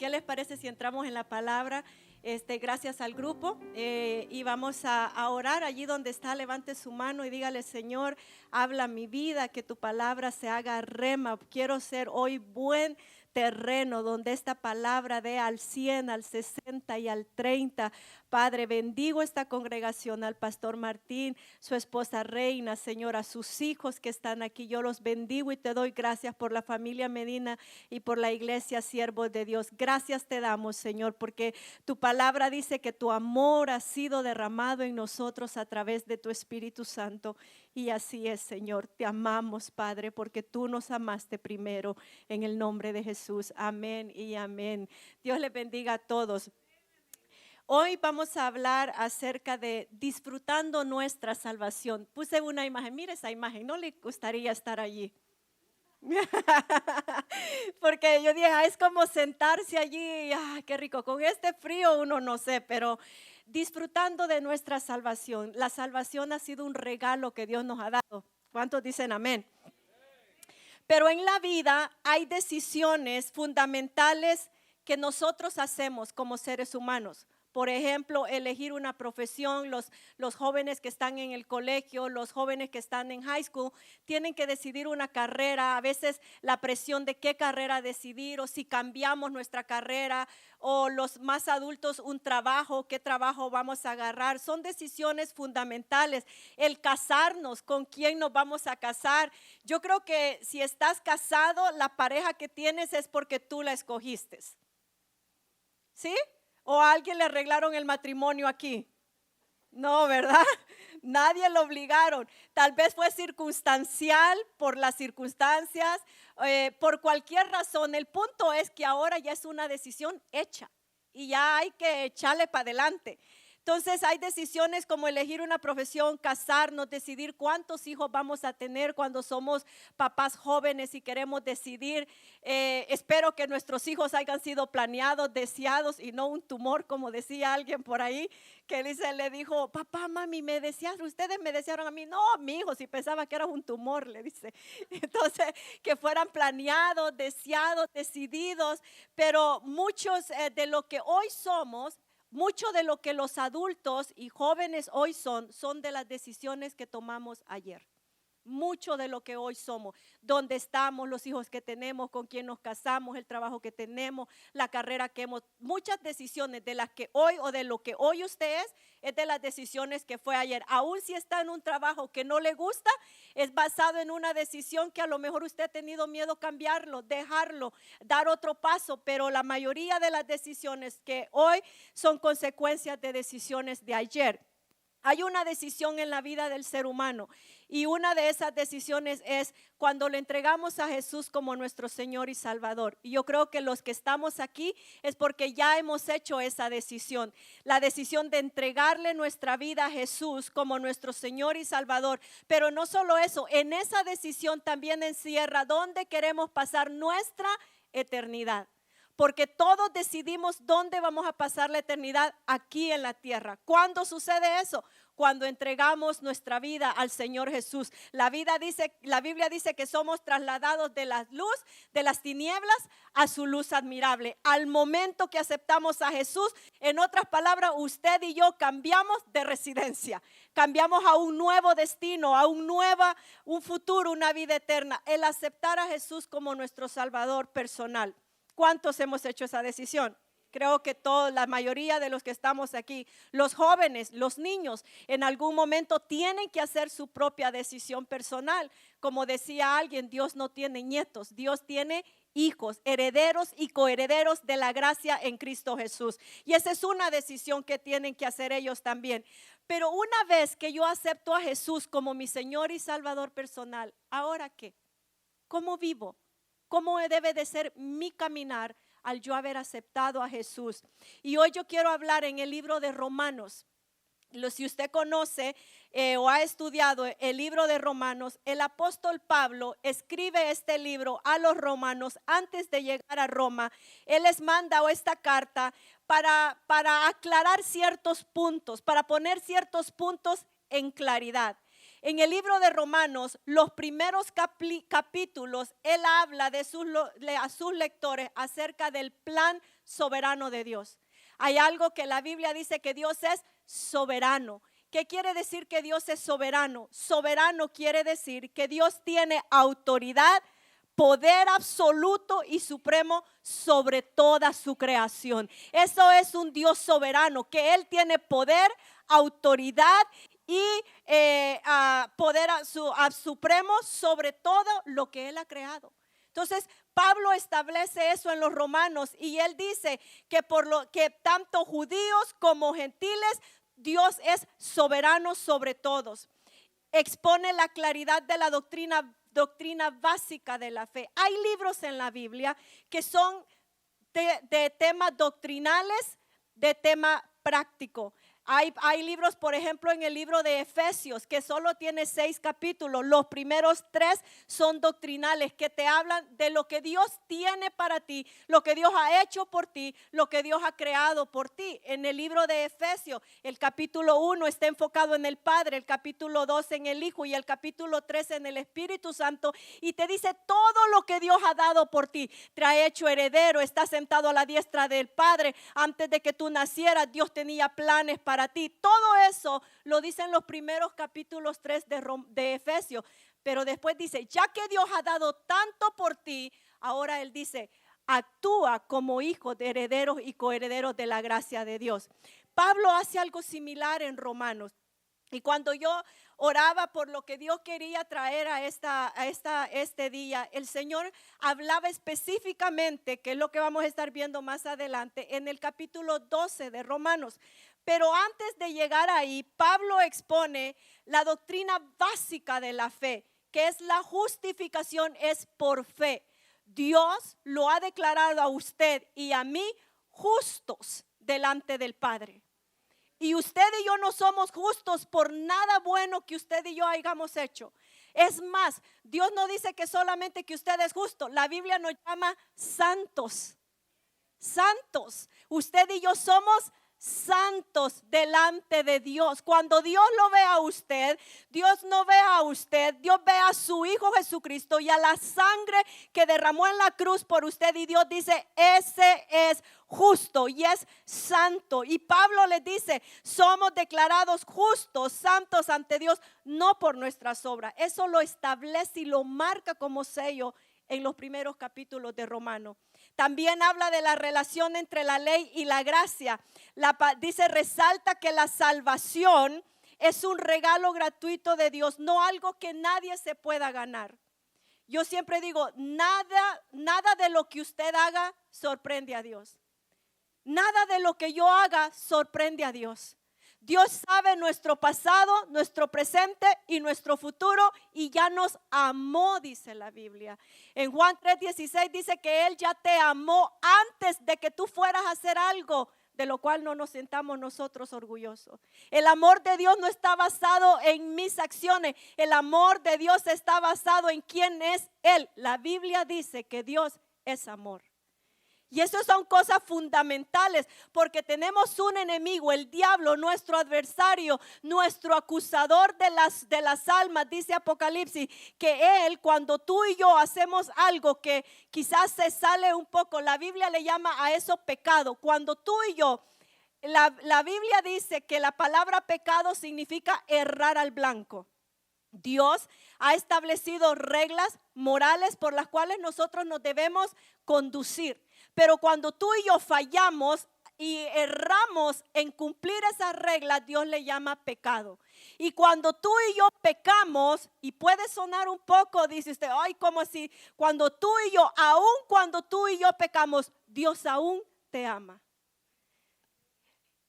¿Qué les parece si entramos en la palabra? Gracias al grupo y vamos a orar allí donde está. Levante su mano y dígale: Señor, habla mi vida, que tu palabra se haga rema. Quiero ser hoy buen terreno donde esta palabra dé al 100, al 60 y al 30. Padre, bendigo esta congregación, al pastor Martín, su esposa Reina, Señor, a sus hijos que están aquí. Yo los bendigo y te doy gracias por la familia Medina y por la iglesia Siervos de Dios. Gracias te damos, Señor, porque tu palabra dice que tu amor ha sido derramado en nosotros a través de tu Espíritu Santo. Y así es, Señor. Te amamos, Padre, porque tú nos amaste primero. En el nombre de Jesús. Amén y amén. Dios les bendiga a todos. Hoy vamos a hablar acerca de disfrutando nuestra salvación. Puse una imagen. Mire esa imagen. ¿No le gustaría estar allí? Porque yo dije, es como sentarse allí, qué rico, con este frío uno no sé, pero disfrutando de nuestra salvación. La salvación ha sido un regalo que Dios nos ha dado. ¿Cuántos dicen amén? Pero en la vida hay decisiones fundamentales que nosotros hacemos como seres humanos. Por ejemplo, elegir una profesión. Los jóvenes que están en el colegio, los jóvenes que están en high school, tienen que decidir una carrera. A veces la presión de qué carrera decidir, o si cambiamos nuestra carrera, o los más adultos, un trabajo, qué trabajo vamos a agarrar. Son decisiones fundamentales. El casarnos, con quién nos vamos a casar. Yo creo que si estás casado, la pareja que tienes es porque tú la escogiste. ¿Sí? ¿O a alguien le arreglaron el matrimonio aquí? No, ¿verdad? Nadie lo obligaron. Tal vez fue circunstancial, por las circunstancias, por cualquier razón. El punto es que ahora ya es una decisión hecha y ya hay que echarle para adelante. Entonces hay decisiones como elegir una profesión, casarnos, decidir cuántos hijos vamos a tener cuando somos papás jóvenes y queremos decidir. Espero que nuestros hijos hayan sido planeados, deseados y no un tumor, como decía alguien por ahí, que le dijo: papá, mami, me desearon, ustedes me desearon a mí. No, mi hijo, si pensaba que era un tumor, le dice. Entonces, que fueran planeados, deseados, decididos, pero muchos de lo que hoy somos, mucho de lo que los adultos y jóvenes hoy son de las decisiones que tomamos ayer. Mucho de lo que hoy somos, dónde estamos, los hijos que tenemos, con quién nos casamos, el trabajo que tenemos, la carrera que hemos, muchas decisiones de las que hoy o de lo que hoy usted es de las decisiones que fue ayer. Aún si está en un trabajo que no le gusta, es basado en una decisión que a lo mejor usted ha tenido miedo cambiarlo, dejarlo, dar otro paso, pero la mayoría de las decisiones que hoy son consecuencias de decisiones de ayer. Hay una decisión en la vida del ser humano y una de esas decisiones es cuando le entregamos a Jesús como nuestro Señor y Salvador. Y yo creo que los que estamos aquí es porque ya hemos hecho esa decisión, la decisión de entregarle nuestra vida a Jesús como nuestro Señor y Salvador. Pero no solo eso, en esa decisión también encierra dónde queremos pasar nuestra eternidad. Porque todos decidimos dónde vamos a pasar la eternidad aquí en la tierra. ¿Cuándo sucede eso? Cuando entregamos nuestra vida al Señor Jesús. La Biblia dice que somos trasladados de la luz, de las tinieblas, a su luz admirable. Al momento que aceptamos a Jesús, en otras palabras, usted y yo cambiamos de residencia. Cambiamos a un nuevo destino, a un futuro, una vida eterna. El aceptar a Jesús como nuestro Salvador personal. ¿Cuántos hemos hecho esa decisión? Creo que la mayoría de los que estamos aquí, los jóvenes, los niños, en algún momento tienen que hacer su propia decisión personal. Como decía alguien, Dios no tiene nietos, Dios tiene hijos, herederos y coherederos de la gracia en Cristo Jesús. Y esa es una decisión que tienen que hacer ellos también. Pero una vez que yo acepto a Jesús como mi Señor y Salvador personal, ¿ahora qué? ¿Cómo vivo? ¿Cómo debe de ser mi caminar al yo haber aceptado a Jesús? Y hoy yo quiero hablar en el libro de Romanos. Si usted conoce o ha estudiado el libro de Romanos, el apóstol Pablo escribe este libro a los romanos antes de llegar a Roma. Él les manda esta carta para aclarar ciertos puntos, para poner ciertos puntos en claridad. En el libro de Romanos, los primeros capítulos, él habla a sus lectores acerca del plan soberano de Dios. Hay algo que la Biblia dice que Dios es soberano. ¿Qué quiere decir que Dios es soberano? Soberano quiere decir que Dios tiene autoridad, poder absoluto y supremo sobre toda su creación. Eso es un Dios soberano, que Él tiene poder, autoridad y poder supremo sobre todo lo que Él ha creado. Entonces Pablo establece eso en los Romanos y él dice que por lo que tanto judíos como gentiles, Dios es soberano sobre todos. Expone la claridad de la doctrina básica de la fe. Hay libros en la Biblia que son de temas doctrinales, de tema práctico. Hay libros, por ejemplo, en el libro de Efesios, que solo tiene 6 capítulos. Los primeros 3 son doctrinales, que te hablan de lo que Dios tiene para ti, lo que Dios ha hecho por ti, lo que Dios ha creado por ti. En el libro de Efesios, el capítulo 1 está enfocado en el Padre, el capítulo 2 en el Hijo y el capítulo 3 en el Espíritu Santo. Y te dice todo lo que Dios ha dado por ti. Te ha hecho heredero, está sentado a la diestra del Padre. Antes de que tú nacieras, Dios tenía planes para ti. Todo eso lo dicen los primeros capítulos 3 de Efesios. Pero después dice, ya que Dios ha dado tanto por ti, ahora Él dice, actúa como hijo de herederos y coherederos de la gracia de Dios. Pablo hace algo similar en Romanos. Y cuando yo oraba por lo que Dios quería traer a este día, el Señor hablaba específicamente, que es lo que vamos a estar viendo más adelante, en el capítulo 12 de Romanos. Pero antes de llegar ahí, Pablo expone la doctrina básica de la fe, que es la justificación, es por fe. Dios lo ha declarado a usted y a mí justos delante del Padre. Y usted y yo no somos justos por nada bueno que usted y yo hayamos hecho. Es más, Dios no dice que solamente que usted es justo. La Biblia nos llama santos. Santos. Usted y yo somos santos delante de Dios. Cuando Dios lo ve a usted, Dios no ve a usted, Dios ve a su Hijo Jesucristo y a la sangre que derramó en la cruz por usted, y Dios dice, ese es justo y es santo. Y Pablo le dice, somos declarados justos, santos ante Dios, no por nuestras obras. Eso lo establece y lo marca como sello en los primeros capítulos de Romanos. También habla de la relación entre la ley y la gracia. Dice, resalta que la salvación es un regalo gratuito de Dios, no algo que nadie se pueda ganar. Yo siempre digo, nada de lo que usted haga sorprende a Dios. Nada de lo que yo haga sorprende a Dios. Dios sabe nuestro pasado, nuestro presente y nuestro futuro, y ya nos amó, dice la Biblia. En Juan 3:16 dice que Él ya te amó antes de que tú fueras a hacer algo, de lo cual no nos sentamos nosotros orgullosos. El amor de Dios no está basado en mis acciones. El amor de Dios está basado en quién es Él. La Biblia dice que Dios es amor. Y eso son cosas fundamentales, porque tenemos un enemigo, el diablo, nuestro adversario, nuestro acusador de las almas. Dice Apocalipsis que él, cuando tú y yo hacemos algo que quizás se sale un poco, la Biblia le llama a eso pecado. Cuando tú y yo, la Biblia dice que la palabra pecado significa errar al blanco. Dios ha establecido reglas morales por las cuales nosotros nos debemos conducir. Pero cuando tú y yo fallamos y erramos en cumplir esas reglas, Dios le llama pecado. Y cuando tú y yo pecamos, y puede sonar un poco, dice usted, ay, ¿cómo así? Cuando tú y yo, aun cuando tú y yo pecamos, Dios aún te ama.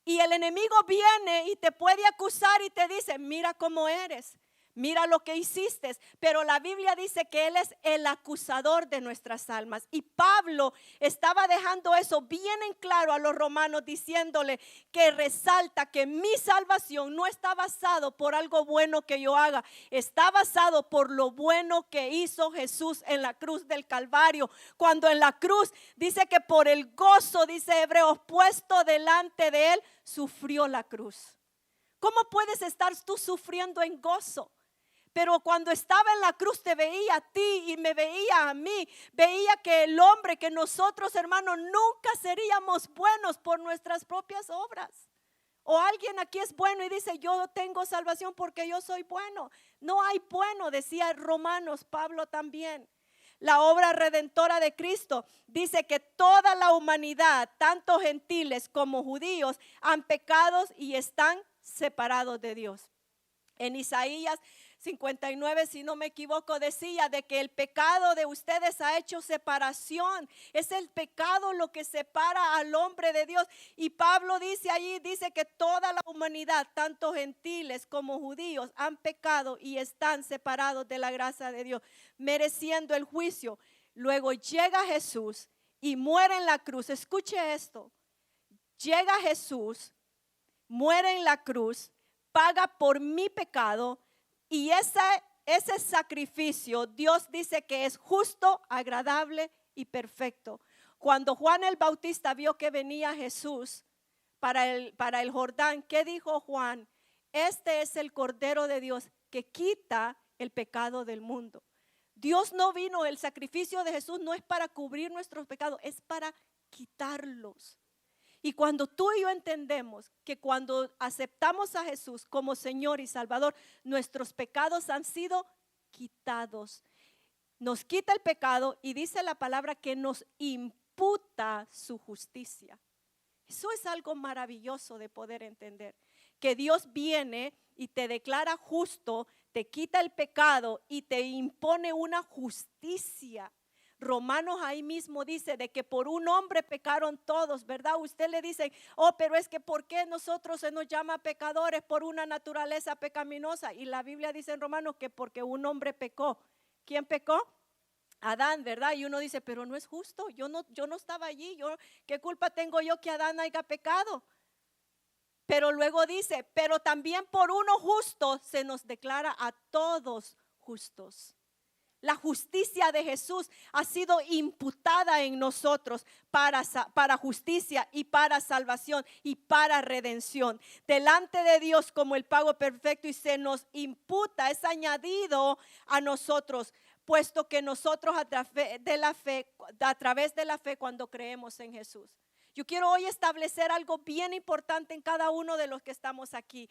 Y el enemigo viene y te puede acusar y te dice, mira cómo eres. Mira lo que hiciste, pero la Biblia dice que Él es el acusador de nuestras almas. Y Pablo estaba dejando eso bien en claro a los romanos, diciéndole que resalta que mi salvación no está basado por algo bueno que yo haga, está basado por lo bueno que hizo Jesús en la cruz del Calvario. Cuando en la cruz dice que por el gozo, dice Hebreos, puesto delante de Él, sufrió la cruz. ¿Cómo puedes estar tú sufriendo en gozo? Pero cuando estaba en la cruz te veía a ti y me veía a mí. Veía que el hombre, que nosotros, hermanos, nunca seríamos buenos por nuestras propias obras. O alguien aquí es bueno y dice, yo tengo salvación porque yo soy bueno. No hay bueno, decía Romanos, Pablo también. La obra redentora de Cristo dice que toda la humanidad, tanto gentiles como judíos, han pecado y están separados de Dios. En Isaías 59, si no me equivoco, decía de que el pecado de ustedes ha hecho separación. Es el pecado lo que separa al hombre de Dios. Y Pablo dice allí, dice que toda la humanidad, tanto gentiles como judíos, han pecado y están separados de la gracia de Dios, mereciendo el juicio. Luego llega Jesús y muere en la cruz. Escuche esto. Llega Jesús, muere en la cruz, paga por mi pecado, y ese sacrificio Dios dice que es justo, agradable y perfecto. Cuando Juan el Bautista vio que venía Jesús para el Jordán, ¿qué dijo Juan? Este es el Cordero de Dios que quita el pecado del mundo. Dios no vino, el sacrificio de Jesús no es para cubrir nuestros pecados, es para quitarlos. Y cuando tú y yo entendemos que cuando aceptamos a Jesús como Señor y Salvador, nuestros pecados han sido quitados. Nos quita el pecado y dice la palabra que nos imputa su justicia. Eso es algo maravilloso de poder entender. Que Dios viene y te declara justo, te quita el pecado y te impone una justicia. Romanos ahí mismo dice de que por un hombre pecaron todos, ¿verdad? Usted le dice, oh, pero es que ¿por qué nosotros se nos llama pecadores? Por una naturaleza pecaminosa. Y la Biblia dice en Romanos que porque un hombre pecó. ¿Quién pecó? Adán, ¿verdad? Y uno dice, pero no es justo, yo no estaba allí, ¿qué culpa tengo yo que Adán haya pecado? Pero luego dice, pero también por uno justo se nos declara a todos justos. La justicia de Jesús ha sido imputada en nosotros para justicia y para salvación y para redención. Delante de Dios como el pago perfecto, y se nos imputa, es añadido a nosotros, puesto que nosotros a través de la fe cuando creemos en Jesús. Yo quiero hoy establecer algo bien importante en cada uno de los que estamos aquí.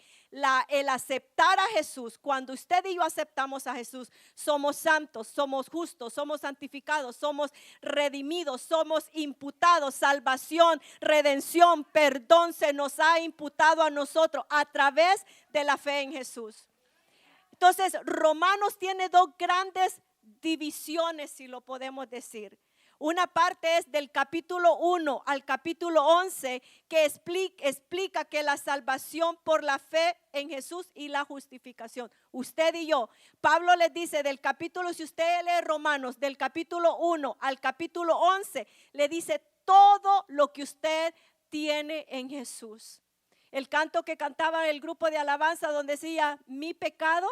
El aceptar a Jesús. Cuando usted y yo aceptamos a Jesús, somos santos, somos justos, somos santificados, somos redimidos, somos imputados. Salvación, redención, perdón se nos ha imputado a nosotros a través de la fe en Jesús. Entonces, Romanos tiene dos grandes divisiones, si lo podemos decir. Una parte es del capítulo 1 al capítulo 11, que explica que la salvación por la fe en Jesús y la justificación. Usted y yo, Pablo les dice del capítulo, si usted lee Romanos, del capítulo 1 al capítulo 11, le dice todo lo que usted tiene en Jesús. El canto que cantaba el grupo de alabanza donde decía, mi pecado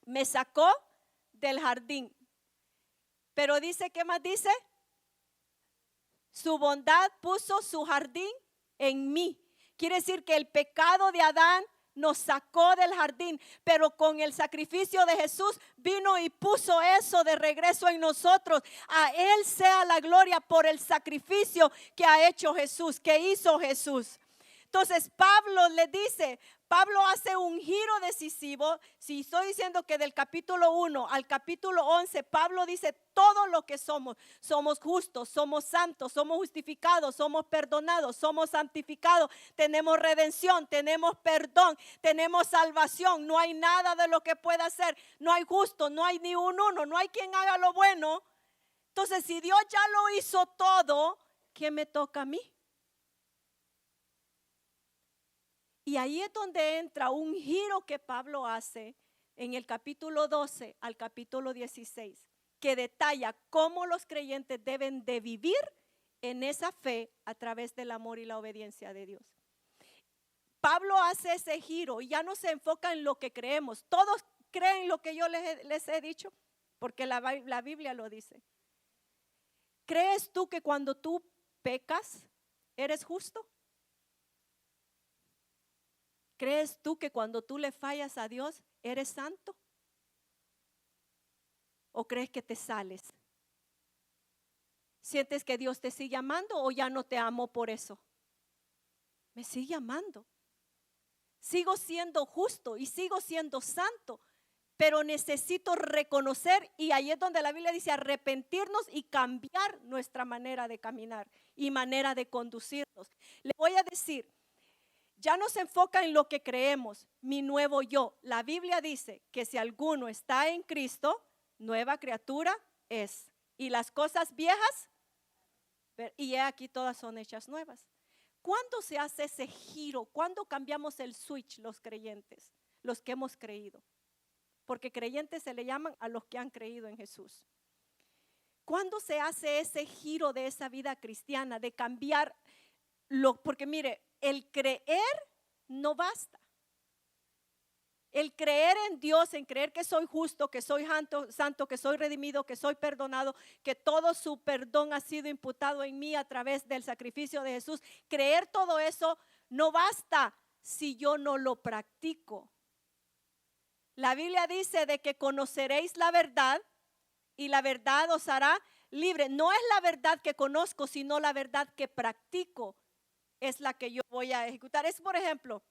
me sacó del jardín. Pero dice, ¿qué más dice? Su bondad puso su jardín en mí. Quiere decir que el pecado de Adán nos sacó del jardín, pero con el sacrificio de Jesús vino y puso eso de regreso en nosotros. A Él sea la gloria por el sacrificio que ha hecho Jesús, que hizo Jesús. Entonces Pablo le dice, Pablo hace un giro decisivo. Si estoy diciendo que del capítulo 1 al capítulo 11, Pablo dice todo lo que somos. Somos justos, somos santos, somos justificados, somos perdonados, somos santificados, tenemos redención, tenemos perdón, tenemos salvación. No hay nada de lo que pueda hacer. No hay justo, no hay ni uno, no hay quien haga lo bueno. Entonces, si Dios ya lo hizo todo, ¿qué me toca a mí? Y ahí es donde entra un giro que Pablo hace en el capítulo 12 al capítulo 16, que detalla cómo los creyentes deben de vivir en esa fe a través del amor y la obediencia de Dios. Pablo hace ese giro y ya no se enfoca en lo que creemos. Todos creen lo que yo les he dicho, porque la Biblia lo dice. ¿Crees tú que cuando tú pecas eres justo? ¿Crees tú que cuando tú le fallas a Dios eres santo? ¿O crees que te sales? ¿Sientes que Dios te sigue amando o ya no te amo por eso? Me sigue amando. Sigo siendo justo y sigo siendo santo, pero necesito reconocer, y ahí es donde la Biblia dice arrepentirnos y cambiar nuestra manera de caminar y manera de conducirnos. Le voy a decir, ya no se enfoca en lo que creemos, mi nuevo yo. La Biblia dice que si alguno está en Cristo, nueva criatura es. Y las cosas viejas, y he aquí todas son hechas nuevas. ¿Cuándo se hace ese giro? ¿Cuándo cambiamos el switch los creyentes? Los que hemos creído. Porque creyentes se le llaman a los que han creído en Jesús. ¿Cuándo se hace ese giro de esa vida cristiana? De cambiar, porque mire, el creer no basta. El creer en Dios, en creer que soy justo, que soy santo, que soy redimido, que soy perdonado, que todo su perdón ha sido imputado en mí a través del sacrificio de Jesús. Creer todo eso no basta si yo no lo practico. La Biblia dice de que conoceréis la verdad y la verdad os hará libre. No es la verdad que conozco, sino la verdad que practico es la que yo voy a ejecutar. Es, por ejemplo,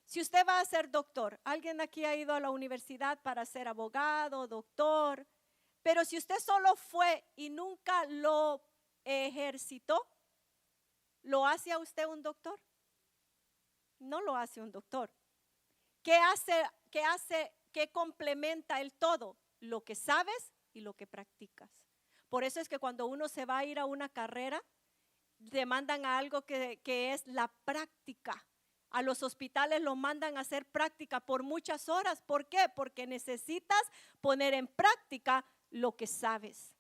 si usted va a ser doctor, alguien aquí ha ido a la universidad para ser abogado, doctor, pero si usted solo fue y nunca lo ejercitó, ¿lo hace a usted un doctor? No lo hace un doctor. ¿Qué complementa el todo? Lo que sabes y lo que practicas. Por eso es que cuando uno se va a ir a una carrera, demandan a algo que es la práctica. A los hospitales los mandan a hacer práctica por muchas horas. ¿Por qué? Porque necesitas poner en práctica lo que sabes.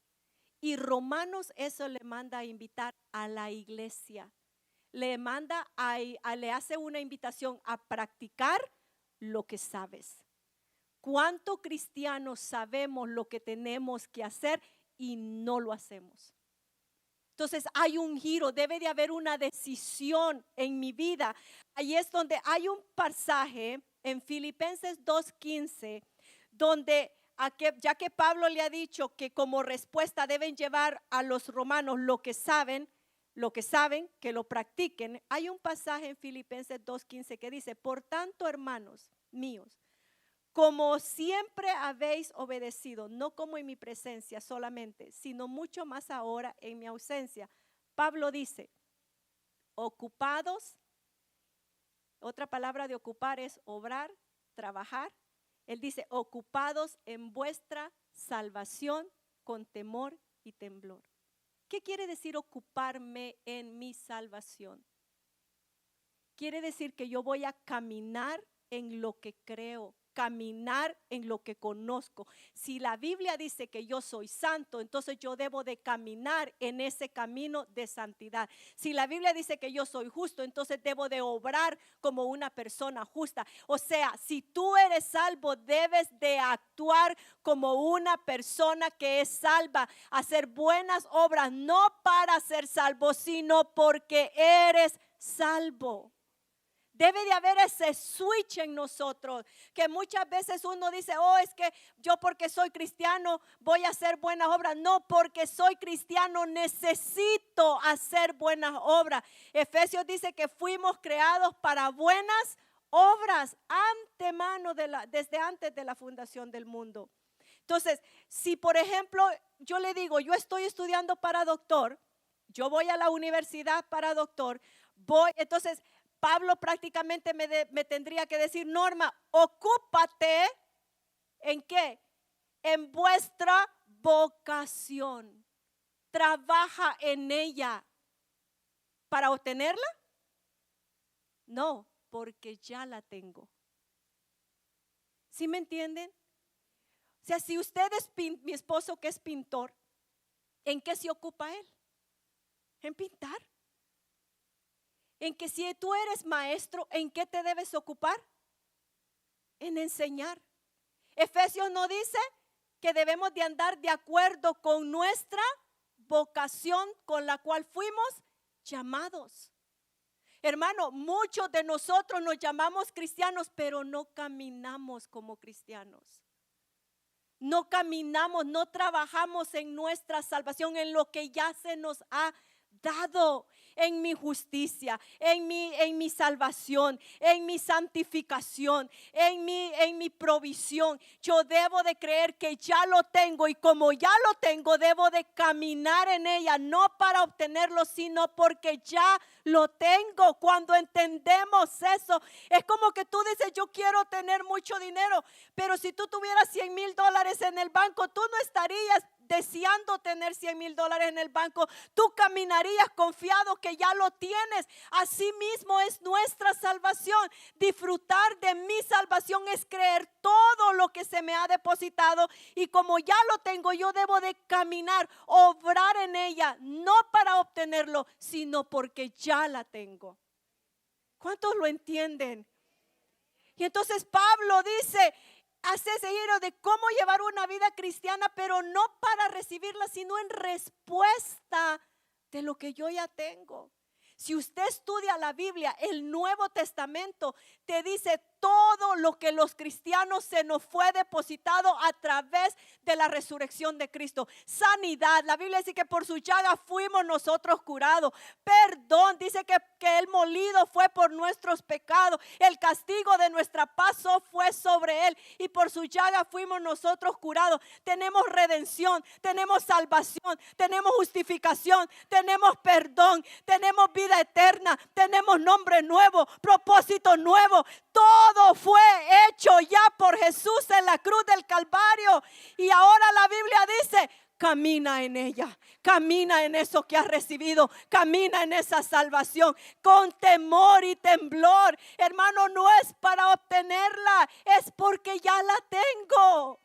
Y Romanos eso le manda a invitar a la iglesia. Le hace una invitación a practicar lo que sabes. ¿Cuántos cristianos sabemos lo que tenemos que hacer y no lo hacemos? Entonces hay un giro, debe de haber una decisión en mi vida. Ahí es donde hay un pasaje en Filipenses 2:15, donde ya que Pablo le ha dicho que como respuesta deben llevar a los romanos lo que saben, que lo practiquen. Hay un pasaje en Filipenses 2:15 que dice, por tanto, hermanos míos, como siempre habéis obedecido, no como en mi presencia solamente, sino mucho más ahora en mi ausencia. Pablo dice, ocupados, otra palabra de ocupar es obrar, trabajar. Él dice, ocupados en vuestra salvación con temor y temblor. ¿Qué quiere decir ocuparme en mi salvación? Quiere decir que yo voy a caminar en lo que creo, caminar en lo que conozco. Si la Biblia dice que yo soy santo, entonces yo debo de caminar en ese camino de santidad. Si la Biblia dice que yo soy justo, entonces debo de obrar como una persona justa. O sea, si tú eres salvo, debes de actuar como una persona que es salva, hacer buenas obras, no para ser salvo, sino porque eres salvo. Debe de haber ese switch en nosotros, que muchas veces uno dice, oh, es que yo porque soy cristiano voy a hacer buenas obras. No, porque soy cristiano necesito hacer buenas obras. Efesios dice que fuimos creados para buenas obras antemano, desde antes de la fundación del mundo. Entonces, si por ejemplo yo le digo, yo estoy estudiando para doctor, yo voy a la universidad para doctor, entonces Pablo prácticamente me tendría que decir, Norma, ocúpate ¿en qué? En vuestra vocación. Trabaja en ella. ¿Para obtenerla? No, porque ya la tengo. ¿Sí me entienden? O sea, si usted es mi esposo que es pintor, ¿en qué se ocupa él? En pintar. En que si tú eres maestro, ¿en qué te debes ocupar? En enseñar. Efesios no dice que debemos de andar de acuerdo con nuestra vocación con la cual fuimos llamados. Hermano, muchos de nosotros nos llamamos cristianos, pero no caminamos como cristianos. No caminamos, no trabajamos en nuestra salvación, en lo que ya se nos ha dado, en mi justicia, en mi salvación, en mi santificación, en mi provisión. Yo debo de creer que ya lo tengo, y como ya lo tengo, debo de caminar en ella, no para obtenerlo, sino porque ya lo tengo. Cuando entendemos eso, es como que tú dices: yo quiero tener mucho dinero, pero si tú tuvieras $100,000 en el banco, tú no estarías deseando tener $100,000 en el banco. Tú caminarías confiado que ya lo tienes. Así mismo es nuestra salvación. Disfrutar de mi salvación es creer todo lo que se me ha depositado, y como ya lo tengo, yo debo de caminar, obrar en ella, no para obtenerlo, sino porque ya la tengo. ¿Cuántos lo entienden? Y entonces Pablo dice, hace ese giro de cómo llevar una vida cristiana, pero no para recibirla, sino en respuesta de lo que yo ya tengo. Si usted estudia la Biblia, el Nuevo Testamento te dice todo lo que los cristianos se nos fue depositado a través de la resurrección de Cristo. Sanidad, la Biblia dice que por su llaga fuimos nosotros curados. Perdón, dice que el molido fue por nuestros pecados. El castigo de nuestra paz fue sobre él, y por su llaga fuimos nosotros curados. Tenemos redención, tenemos salvación, tenemos justificación, tenemos perdón, tenemos vida eterna, tenemos nombre nuevo, propósito nuevo. Todo fue hecho ya por Jesús en la cruz del Calvario. Y ahora la Biblia dice: camina en ella, camina en eso que has recibido, camina en esa salvación con temor y temblor. Hermano, no es para obtenerla, es porque ya la tengo.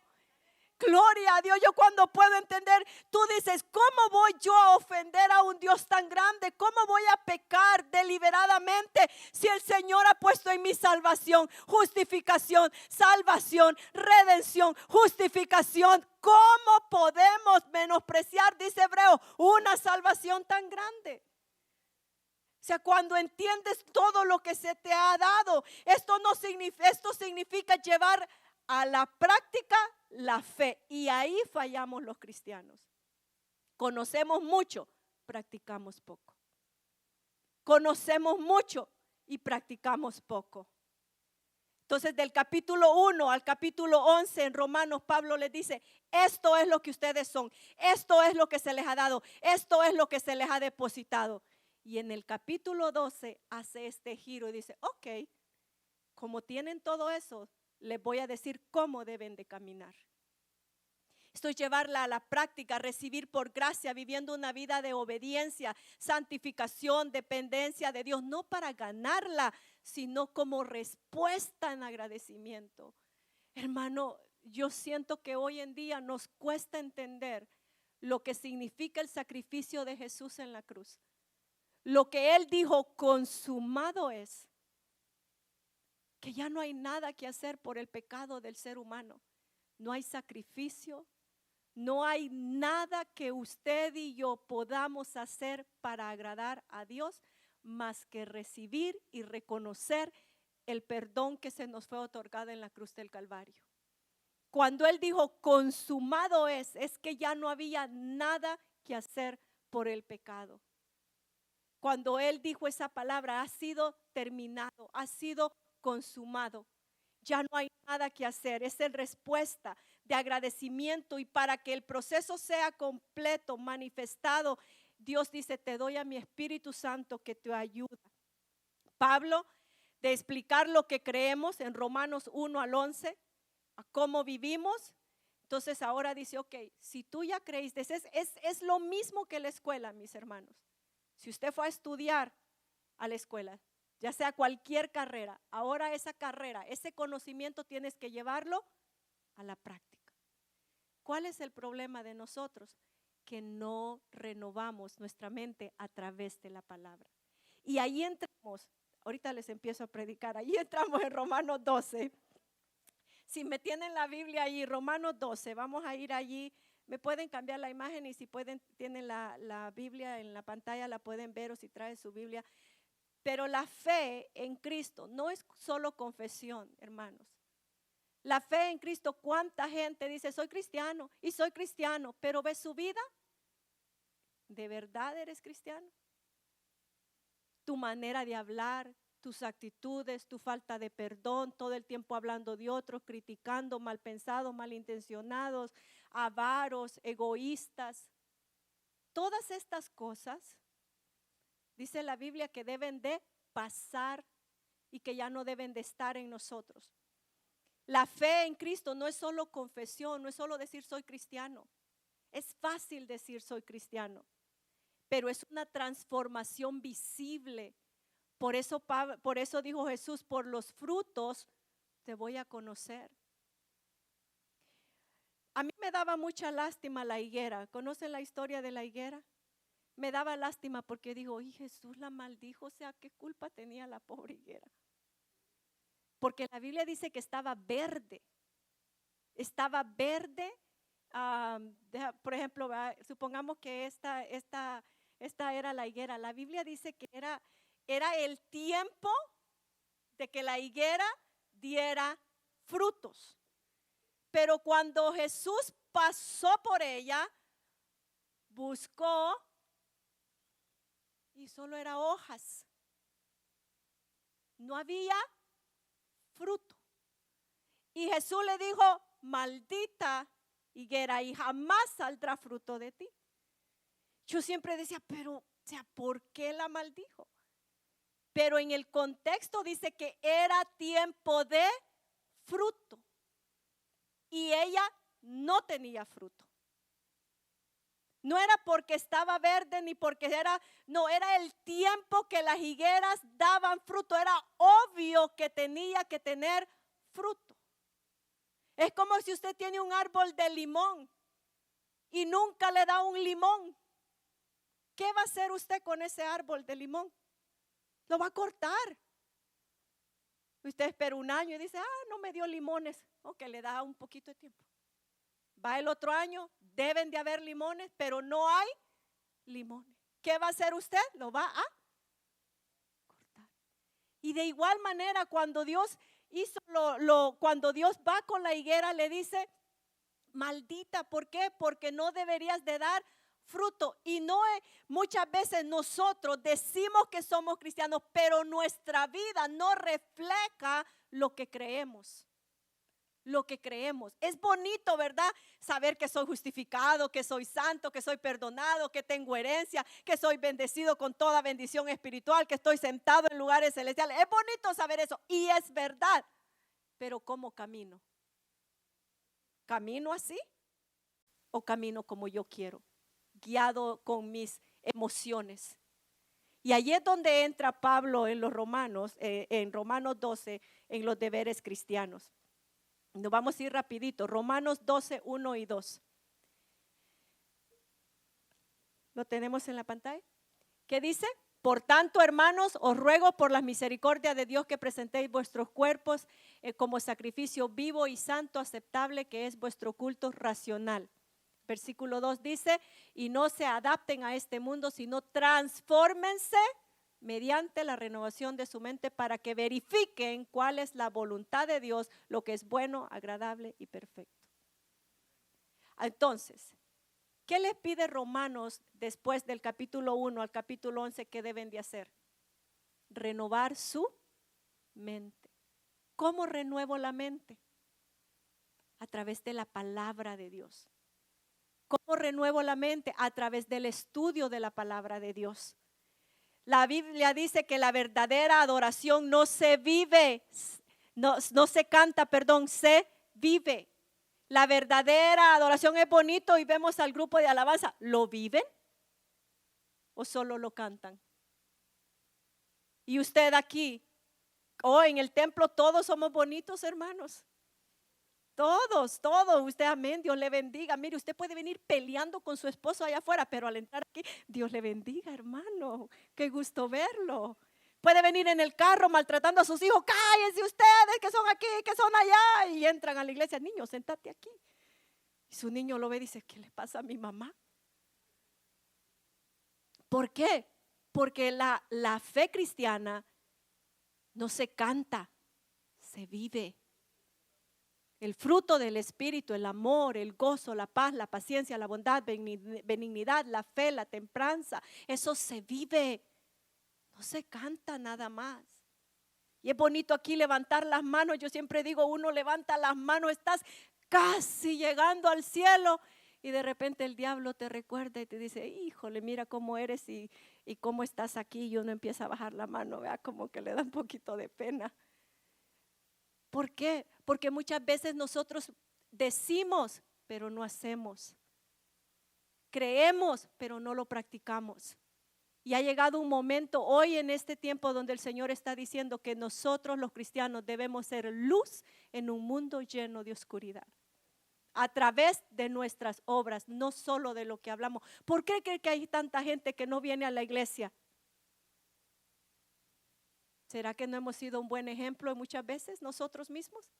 Gloria a Dios. Yo cuando puedo entender, tú dices: ¿cómo voy yo a ofender a un Dios tan grande? ¿Cómo voy a pecar deliberadamente si el Señor ha puesto en mi salvación, justificación, salvación, redención, justificación? ¿Cómo podemos menospreciar, dice Hebreo, una salvación tan grande? O sea, cuando entiendes todo lo que se te ha dado, esto significa llevar a la práctica la fe. Y ahí fallamos los cristianos. Conocemos mucho, practicamos poco. Conocemos mucho y practicamos poco. Entonces, del capítulo 1 al capítulo 11 en Romanos, Pablo les dice: esto es lo que ustedes son, esto es lo que se les ha dado, esto es lo que se les ha depositado. Y en el capítulo 12 hace este giro y dice: ok, como tienen todo eso, les voy a decir cómo deben de caminar. Esto es llevarla a la práctica, recibir por gracia, viviendo una vida de obediencia, santificación, dependencia de Dios, no para ganarla, sino como respuesta en agradecimiento. Hermano, yo siento que hoy en día nos cuesta entender lo que significa el sacrificio de Jesús en la cruz. Lo que Él dijo: consumado es. Que ya no hay nada que hacer por el pecado del ser humano. No hay sacrificio, no hay nada que usted y yo podamos hacer para agradar a Dios, más que recibir y reconocer el perdón que se nos fue otorgado en la cruz del Calvario. Cuando Él dijo: consumado es que ya no había nada que hacer por el pecado. Cuando Él dijo esa palabra: ha sido terminado, ha sido consumado, ya no hay nada que hacer. Es en respuesta de agradecimiento, y para que el proceso sea completo, manifestado, Dios dice: te doy a mi Espíritu Santo que te ayuda. Pablo, de explicar lo que creemos en Romanos 1 al 11, a cómo vivimos, entonces ahora dice: ok, si tú ya creíste, es lo mismo que la escuela, mis hermanos. Si usted fue a estudiar a la escuela, ya sea cualquier carrera, ahora esa carrera, ese conocimiento tienes que llevarlo a la práctica. ¿Cuál es el problema de nosotros? Que no renovamos nuestra mente a través de la palabra. Y ahí entramos, ahorita les empiezo a predicar, ahí entramos en Romanos 12. Si me tienen la Biblia ahí, Romanos 12, vamos a ir allí. Me pueden cambiar la imagen, y si pueden, tienen la Biblia en la pantalla, la pueden ver, o si traen su Biblia. Pero la fe en Cristo no es solo confesión, hermanos. La fe en Cristo, ¿cuánta gente dice soy cristiano y soy cristiano, pero ves su vida? ¿De verdad eres cristiano? Tu manera de hablar, tus actitudes, tu falta de perdón, todo el tiempo hablando de otros, criticando, mal pensados, malintencionados, avaros, egoístas. Todas estas cosas, dice la Biblia, que deben de pasar y que ya no deben de estar en nosotros. La fe en Cristo no es solo confesión, no es solo decir soy cristiano. Es fácil decir soy cristiano, pero es una transformación visible. Por eso dijo Jesús, por los frutos te voy a conocer. A mí me daba mucha lástima la higuera. ¿Conocen la historia de la higuera? Me daba lástima porque digo, y Jesús la maldijo, o sea, ¿qué culpa tenía la pobre higuera? Porque la Biblia dice que estaba verde. Estaba verde. Por ejemplo, supongamos que esta era la higuera. La Biblia dice que era el tiempo de que la higuera diera frutos. Pero cuando Jesús pasó por ella, buscó y solo era hojas. No había fruto. Y Jesús le dijo, maldita higuera, y jamás saldrá fruto de ti. Yo siempre decía, pero, o sea, ¿por qué la maldijo? Pero en el contexto dice que era tiempo de fruto. Y ella no tenía fruto. No era porque estaba verde ni porque no, era el tiempo que las higueras daban fruto. Era obvio que tenía que tener fruto. Es como si usted tiene un árbol de limón y nunca le da un limón. ¿Qué va a hacer usted con ese árbol de limón? Lo va a cortar. Usted espera un año y dice, no me dio limones. Ok, le da un poquito de tiempo. Va el otro año, deben de haber limones, pero no hay limones. ¿Qué va a hacer usted? Lo va a cortar. Y de igual manera, cuando Dios hizo cuando Dios va con la higuera, le dice, maldita, ¿por qué? Porque no deberías de dar fruto. Y muchas veces nosotros decimos que somos cristianos, pero nuestra vida no refleja lo que creemos. Lo que creemos. Es bonito, ¿verdad? Saber que soy justificado, que soy santo, que soy perdonado, que tengo herencia, que soy bendecido con toda bendición espiritual, que estoy sentado en lugares celestiales. Es bonito saber eso y es verdad. Pero ¿cómo camino? ¿Camino así o camino como yo quiero? Guiado con mis emociones. Y allí es donde entra Pablo en los Romanos, en Romanos 12, en los deberes cristianos. Nos vamos a ir rapidito. Romanos 12, 1 y 2. ¿Lo tenemos en la pantalla? ¿Qué dice? Por tanto, hermanos, os ruego por las misericordias de Dios que presentéis vuestros cuerpos como sacrificio vivo y santo, aceptable, que es vuestro culto racional. Versículo 2 dice, y no se adapten a este mundo, sino transfórmense mediante la renovación de su mente para que verifiquen cuál es la voluntad de Dios, lo que es bueno, agradable y perfecto. Entonces, ¿qué les pide Romanos después del capítulo 1 al capítulo 11 que deben de hacer? Renovar su mente. ¿Cómo renuevo la mente? A través de la palabra de Dios. ¿Cómo renuevo la mente? A través del estudio de la palabra de Dios. La Biblia dice que la verdadera adoración no se vive, no se canta, perdón, se vive. La verdadera adoración es bonito y vemos al grupo de alabanza. ¿Lo viven o solo lo cantan? Y usted aquí, en el templo todos somos bonitos, hermanos. Todos, usted, amén, Dios le bendiga. Mire, usted puede venir peleando con su esposo allá afuera, pero al entrar aquí, Dios le bendiga, hermano, qué gusto verlo. Puede venir en el carro maltratando a sus hijos, cállense ustedes que son aquí, que son allá, y entran a la iglesia, niño, sentate aquí. Y su niño lo ve y dice, ¿qué le pasa a mi mamá? ¿Por qué? Porque la fe cristiana no se canta, se vive. El fruto del Espíritu, el amor, el gozo, la paz, la paciencia, la bondad, benignidad, la fe, la templanza. Eso se vive, no se canta nada más. Y es bonito aquí levantar las manos. Yo siempre digo, uno levanta las manos, estás casi llegando al cielo. Y de repente el diablo te recuerda y te dice, híjole, mira cómo eres y cómo estás aquí. Y uno empieza a bajar la mano, vea, como que le da un poquito de pena. ¿Por qué? Porque muchas veces nosotros decimos, pero no hacemos. Creemos, pero no lo practicamos. Y ha llegado un momento hoy en este tiempo donde el Señor está diciendo que nosotros los cristianos debemos ser luz en un mundo lleno de oscuridad. A través de nuestras obras, no solo de lo que hablamos. ¿Por qué cree que hay tanta gente que no viene a la iglesia? ¿Será que no hemos sido un buen ejemplo muchas veces nosotros mismos?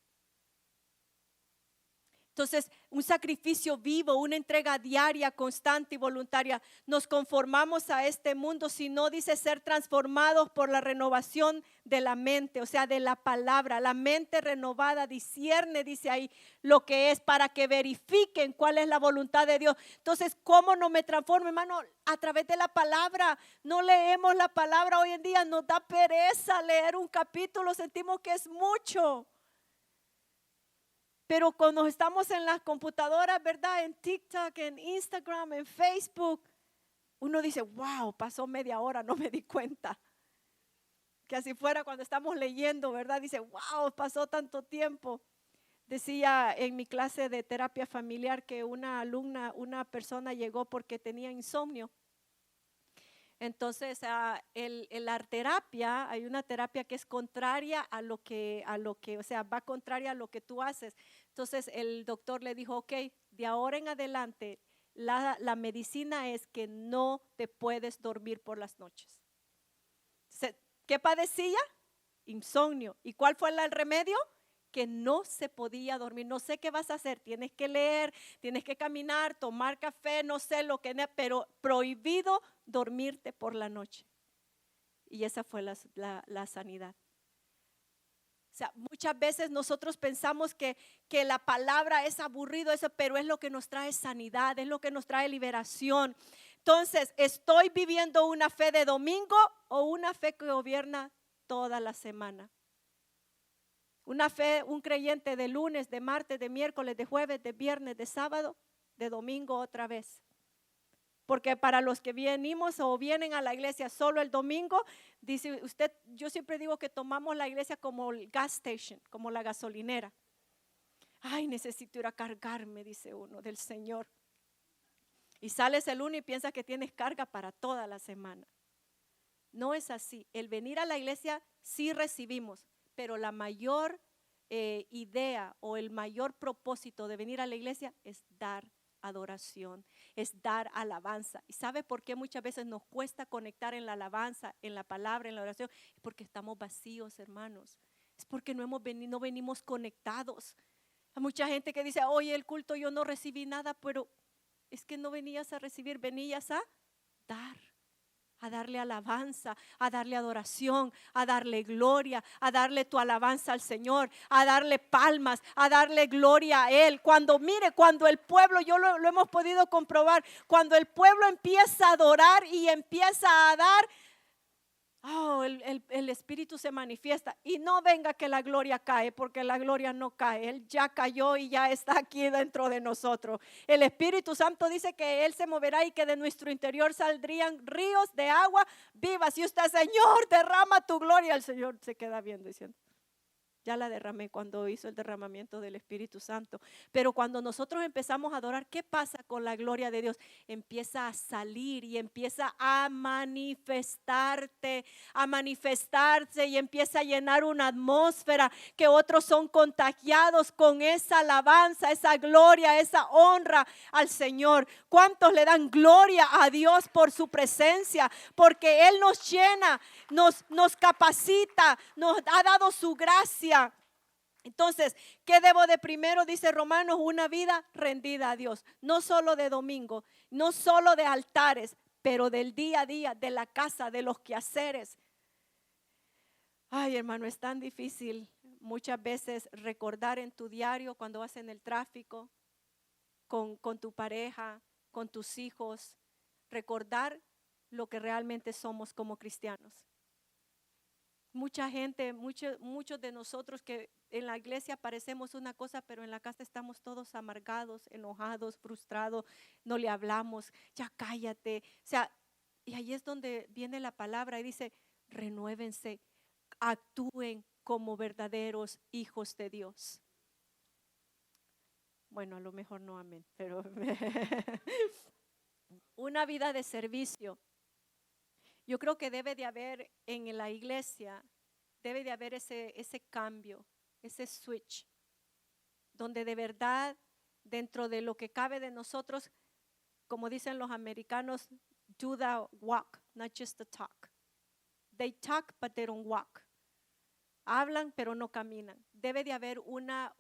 Entonces, un sacrificio vivo, una entrega diaria, constante y voluntaria. Nos conformamos a este mundo, si no dice ser transformados por la renovación de la mente, o sea, de la palabra. La mente renovada discierne, dice ahí, lo que es para que verifiquen cuál es la voluntad de Dios. Entonces, ¿cómo no me transformo, hermano? A través de la palabra. No leemos la palabra hoy en día, nos da pereza leer un capítulo, sentimos que es mucho. Pero cuando estamos en las computadoras, ¿verdad? En TikTok, en Instagram, en Facebook, uno dice, wow, pasó media hora, no me di cuenta. Que así fuera cuando estamos leyendo, ¿verdad? Dice, wow, pasó tanto tiempo. Decía en mi clase de terapia familiar que una alumna, una persona llegó porque tenía insomnio. Entonces, la terapia, hay una terapia que es contraria a lo que, o sea, va contraria a lo que tú haces. Entonces, el doctor le dijo, ok, de ahora en adelante, la medicina es que no te puedes dormir por las noches. ¿Qué padecía? Insomnio. ¿Y cuál fue el remedio? Que no se podía dormir. No sé qué vas a hacer, tienes que leer, tienes que caminar, tomar café, no sé lo que, pero prohibido dormirte por la noche. Y esa fue la sanidad. O sea, muchas veces nosotros pensamos que la palabra es aburrido, eso, pero es lo que nos trae sanidad, es lo que nos trae liberación. Entonces, ¿estoy viviendo una fe de domingo o una fe que gobierna toda la semana? Una fe, un creyente de lunes, de martes, de miércoles, de jueves, de viernes, de sábado, de domingo otra vez. Porque para los que venimos o vienen a la iglesia solo el domingo, dice usted, yo siempre digo que tomamos la iglesia como el gas station, como la gasolinera. Ay, necesito ir a cargarme, dice uno, del Señor. Y sales el lunes y piensas que tienes carga para toda la semana. No es así. El venir a la iglesia sí recibimos, pero la mayor idea o el mayor propósito de venir a la iglesia es dar adoración, es dar alabanza. ¿Y sabe por qué muchas veces nos cuesta conectar en la alabanza, en la palabra, en la oración? Es porque estamos vacíos, hermanos. Es porque no venimos conectados. Hay mucha gente que dice, oye, el culto yo no recibí nada, pero es que no venías a recibir, venías a dar. A darle alabanza, a darle adoración, a darle gloria, a darle tu alabanza al Señor, a darle palmas, a darle gloria a Él. Cuando el pueblo, yo lo hemos podido comprobar, cuando el pueblo empieza a adorar y empieza a dar, el Espíritu se manifiesta. Y no venga que la gloria cae, porque la gloria no cae. Él ya cayó y ya está aquí dentro de nosotros. El Espíritu Santo dice que Él se moverá y que de nuestro interior saldrían ríos de agua vivas. Y usted, Señor, derrama tu gloria. El Señor se queda viendo diciendo, ya la derramé cuando hizo el derramamiento del Espíritu Santo. Pero cuando nosotros empezamos a adorar, ¿qué pasa con la gloria de Dios? Empieza a salir y empieza a manifestarse y empieza a llenar una atmósfera que otros son contagiados con esa alabanza, esa gloria, esa honra al Señor. ¿Cuántos le dan gloria a Dios por su presencia? Porque Él nos llena, nos capacita, nos ha dado su gracia. Entonces, ¿qué debo de primero? Dice Romanos, una vida rendida a Dios. No solo de domingo, no solo de altares, pero del día a día, de la casa, de los quehaceres. Ay, hermano, es tan difícil muchas veces recordar en tu diario cuando vas en el tráfico, con tu pareja, con tus hijos, recordar lo que realmente somos como cristianos. Mucha gente, muchos de nosotros que en la iglesia parecemos una cosa, pero en la casa estamos todos amargados, enojados, frustrados, no le hablamos, ya cállate. O sea, y ahí es donde viene la palabra y dice, renuévense, actúen como verdaderos hijos de Dios. Bueno, a lo mejor no, amén, pero una vida de servicio. Yo creo que debe de haber en la iglesia, debe de haber ese cambio, ese switch, donde de verdad, dentro de lo que cabe de nosotros, como dicen los americanos, do the walk, not just the talk. They talk, but they don't walk. Hablan, pero no caminan. Debe de haber una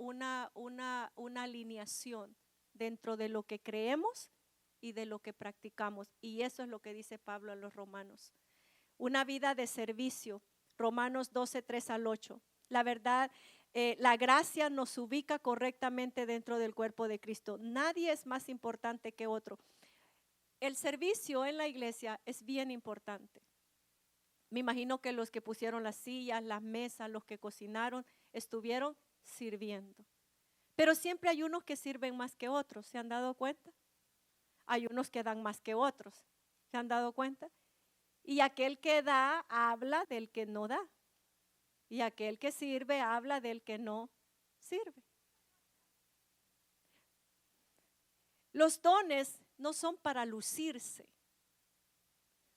alineación dentro de lo que creemos y de lo que practicamos. Y eso es lo que dice Pablo a los romanos. Una vida de servicio. Romanos 12, 3 al 8. La verdad, la gracia nos ubica correctamente dentro del cuerpo de Cristo. Nadie es más importante que otro. El servicio en la iglesia es bien importante. Me imagino que los que pusieron las sillas, las mesas, los que cocinaron, estuvieron sirviendo. Pero siempre hay unos que sirven más que otros, ¿se han dado cuenta? Hay unos que dan más que otros, ¿se han dado cuenta? Y aquel que da, habla del que no da. Y aquel que sirve, habla del que no sirve. Los dones no son para lucirse.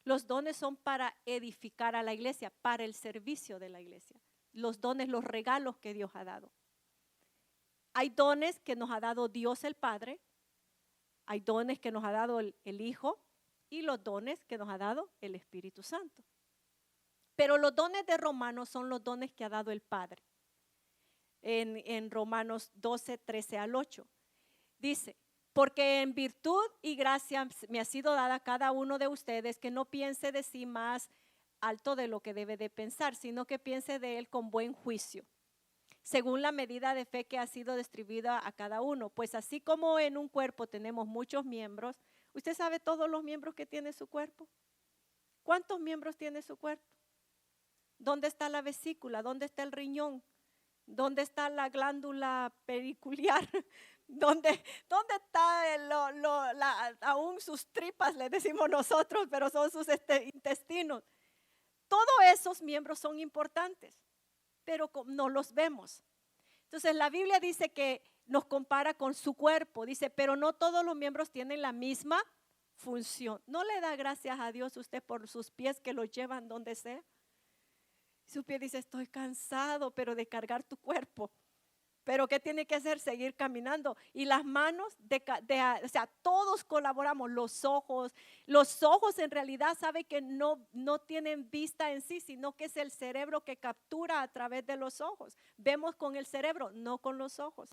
Los dones son para edificar a la iglesia, para el servicio de la iglesia. Los dones, los regalos que Dios ha dado. Hay dones que nos ha dado Dios el Padre, hay dones que nos ha dado el Hijo y los dones que nos ha dado el Espíritu Santo. Pero los dones de Romanos son los dones que ha dado el Padre. En Romanos 12, 13 al 8. Dice, porque en virtud y gracia me ha sido dada a cada uno de ustedes que no piense de sí más alto de lo que debe de pensar, sino que piense de él con buen juicio, según la medida de fe que ha sido distribuida a cada uno. Pues así como en un cuerpo tenemos muchos miembros, ¿usted sabe todos los miembros que tiene su cuerpo? ¿Cuántos miembros tiene su cuerpo? ¿Dónde está la vesícula? ¿Dónde está el riñón? ¿Dónde está la glándula pericular? ¿Dónde está aún sus tripas, le decimos nosotros, pero son sus intestinos? Todos esos miembros son importantes, pero no los vemos. Entonces la Biblia dice que nos compara con su cuerpo, dice, pero no todos los miembros tienen la misma función. ¿No le da gracias a Dios usted por sus pies que los llevan donde sea? Su pie dice, estoy cansado, pero de cargar tu cuerpo. Pero ¿qué tiene que hacer? Seguir caminando. Y las manos, o sea, todos colaboramos. Los ojos en realidad sabe que no tienen vista en sí, sino que es el cerebro que captura a través de los ojos. Vemos con el cerebro, no con los ojos.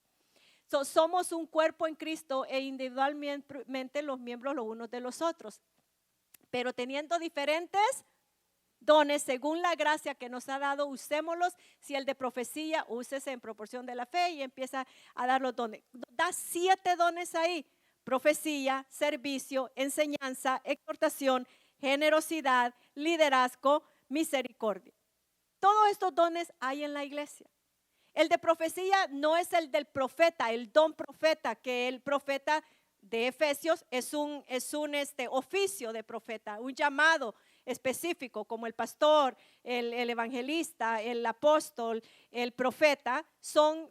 Somos un cuerpo en Cristo e individualmente los miembros los unos de los otros. Pero teniendo diferentes dones según la gracia que nos ha dado, usémoslos. Si el de profecía, úsese en proporción de la fe y empieza a dar los dones. Da 7 dones ahí: profecía, servicio, enseñanza, exhortación, generosidad, liderazgo, misericordia. Todos estos dones hay en la iglesia. El de profecía no es el del profeta, el don profeta, que el profeta de Efesios es un oficio de profeta, un llamado específico, como el pastor, el evangelista, el apóstol, el profeta, son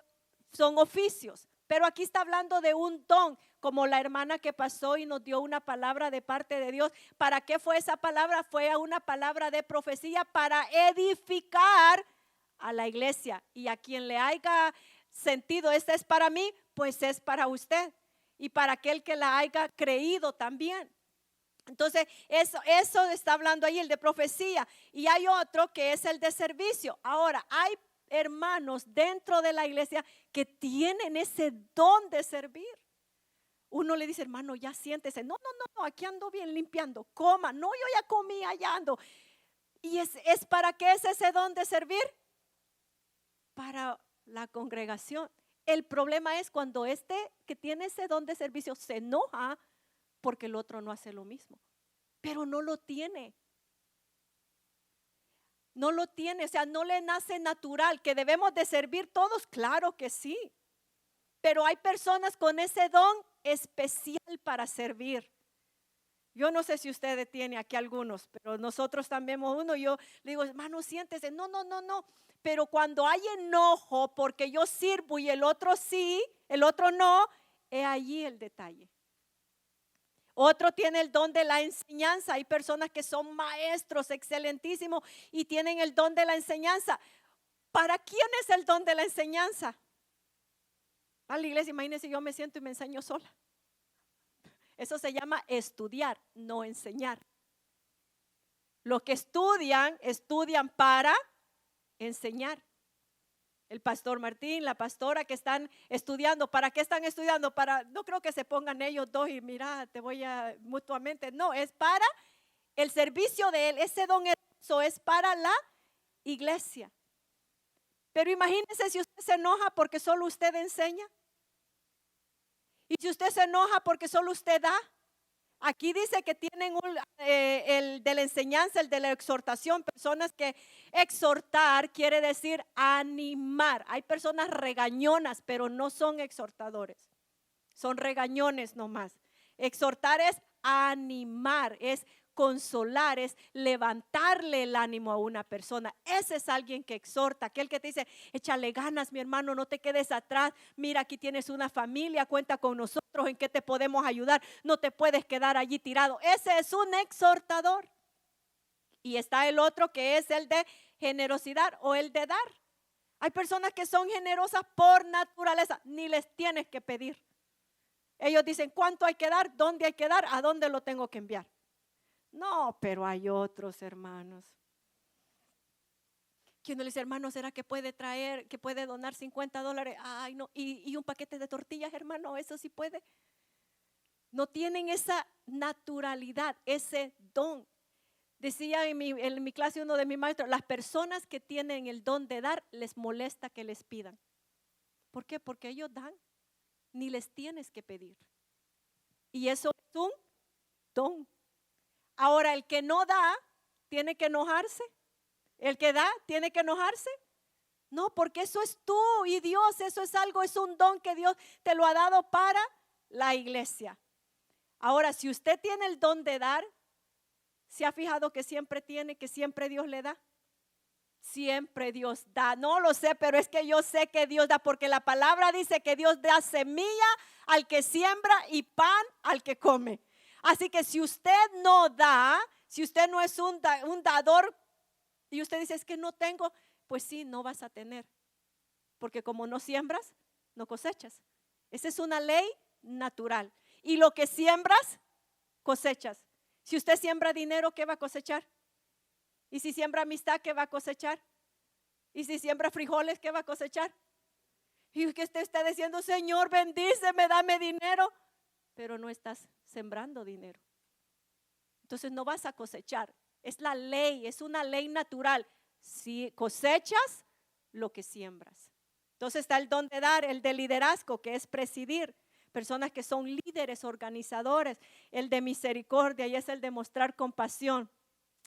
oficios. Pero aquí está hablando de un don, como la hermana que pasó y nos dio una palabra de parte de Dios. ¿Para qué fue esa palabra? Fue una palabra de profecía para edificar a la iglesia. Y a quien le haya sentido, esta es para mí, pues es para usted. Y para aquel que la haya creído también. Entonces, eso está hablando ahí, el de profecía. Y hay otro que es el de servicio. Ahora, hay hermanos dentro de la iglesia que tienen ese don de servir. Uno le dice, hermano, ya siéntese. No, aquí ando bien limpiando. Coma. No, yo ya comí, allá ando. ¿Y es para qué es ese don de servir? Para la congregación. El problema es cuando este que tiene ese don de servicio se enoja porque el otro no hace lo mismo, pero no lo tiene. No lo tiene, o sea, no le nace natural. Que debemos de servir todos, claro que sí. Pero hay personas con ese don especial para servir. Yo no sé si ustedes tienen aquí algunos, pero nosotros también vemos uno. Yo le digo, hermano, siéntese. No. Pero cuando hay enojo porque yo sirvo y el otro sí, el otro no, es allí el detalle. Otro tiene el don de la enseñanza. Hay personas que son maestros excelentísimos y tienen el don de la enseñanza. ¿Para quién es el don de la enseñanza? A la iglesia, imagínense, yo me siento y me enseño sola. Eso se llama estudiar, no enseñar. Los que estudian para enseñar. El pastor Martín, la pastora que están estudiando, ¿para qué están estudiando? No creo que se pongan ellos dos y mira, te voy a mutuamente. No, es para el servicio de él. Ese don es para la iglesia. Pero imagínense si usted se enoja porque solo usted enseña. Y si usted se enoja porque solo usted da. Aquí dice que tienen el de la enseñanza, el de la exhortación. Personas que exhortar quiere decir animar. Hay personas regañonas, pero no son exhortadores. Son regañones nomás. Exhortar es animar, es consolar, es levantarle el ánimo a una persona. Ese es alguien que exhorta, aquel que te dice, échale ganas, mi hermano, no te quedes atrás. Mira, aquí tienes una familia, cuenta con nosotros, ¿en qué te podemos ayudar? No te puedes quedar allí tirado. Ese es un exhortador. Y está el otro que es el de generosidad o el de dar. Hay personas que son generosas por naturaleza, ni les tienes que pedir. Ellos dicen cuánto hay que dar, dónde hay que dar, a dónde lo tengo que enviar. No, pero hay otros hermanos que uno le dice, hermano, ¿será que puede traer, que puede donar $50? Ay, no, y un paquete de tortillas, hermano, eso sí puede. No tienen esa naturalidad, ese don. Decía en mi clase uno de mis maestros, las personas que tienen el don de dar, les molesta que les pidan. ¿Por qué? Porque ellos dan, ni les tienes que pedir. Y eso es un don. Ahora, el que no da, ¿tiene que enojarse? ¿El que da, tiene que enojarse? No, porque eso es tú y Dios, eso es algo, es un don que Dios te lo ha dado para la iglesia. Ahora, si usted tiene el don de dar, ¿se ha fijado que siempre tiene, que siempre Dios le da? Siempre Dios da. No lo sé, pero es que yo sé que Dios da, porque la palabra dice que Dios da semilla al que siembra y pan al que come. Así que si usted no da, si usted no es un dador y usted dice es que no tengo, pues sí, no vas a tener. Porque como no siembras, no cosechas. Esa es una ley natural. Y lo que siembras, cosechas. Si usted siembra dinero, ¿qué va a cosechar? Y si siembra amistad, ¿qué va a cosechar? Y si siembra frijoles, ¿qué va a cosechar? Y que usted está diciendo, Señor, bendíceme, dame dinero, pero no estás sembrando dinero. Entonces no vas a cosechar. Es la ley, es una ley natural. Si cosechas lo que siembras. Entonces está el don de dar, el de liderazgo, que es presidir. Personas que son líderes, organizadores. El de misericordia y es el de mostrar compasión.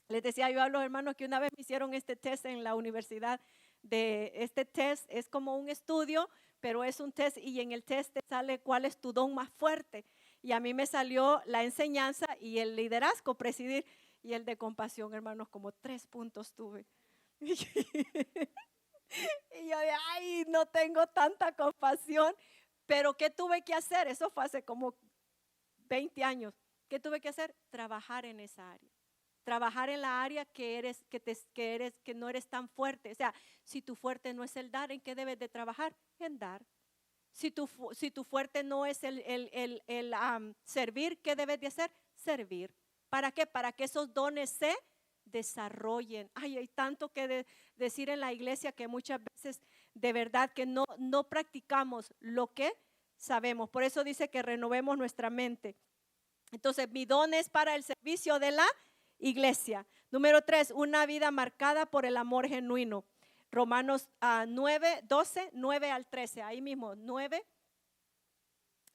Les decía yo a los hermanos que una vez me hicieron este test en la universidad. Este test es como un estudio, pero es un test y en el test te sale cuál es tu don más fuerte. Y a mí me salió la enseñanza y el liderazgo, presidir, y el de compasión, hermanos, como 3 puntos tuve. Y yo de, ay, no tengo tanta compasión, pero ¿qué tuve que hacer? Eso fue hace como 20 años. ¿Qué tuve que hacer? Trabajar en esa área. Trabajar en la área que no eres tan fuerte. O sea, si tu fuerte no es el dar, ¿en qué debes de trabajar? En dar. Si tu fuerte no es el servir, ¿qué debes de hacer? Servir. ¿Para qué? Para que esos dones se desarrollen. Ay, hay tanto que decir en la iglesia que muchas veces de verdad que no practicamos lo que sabemos. Por eso dice que renovemos nuestra mente. Entonces, mi don es para el servicio de la iglesia. Número 3, una vida marcada por el amor genuino. Romanos 9, 12, 9 al 13. Ahí mismo, 9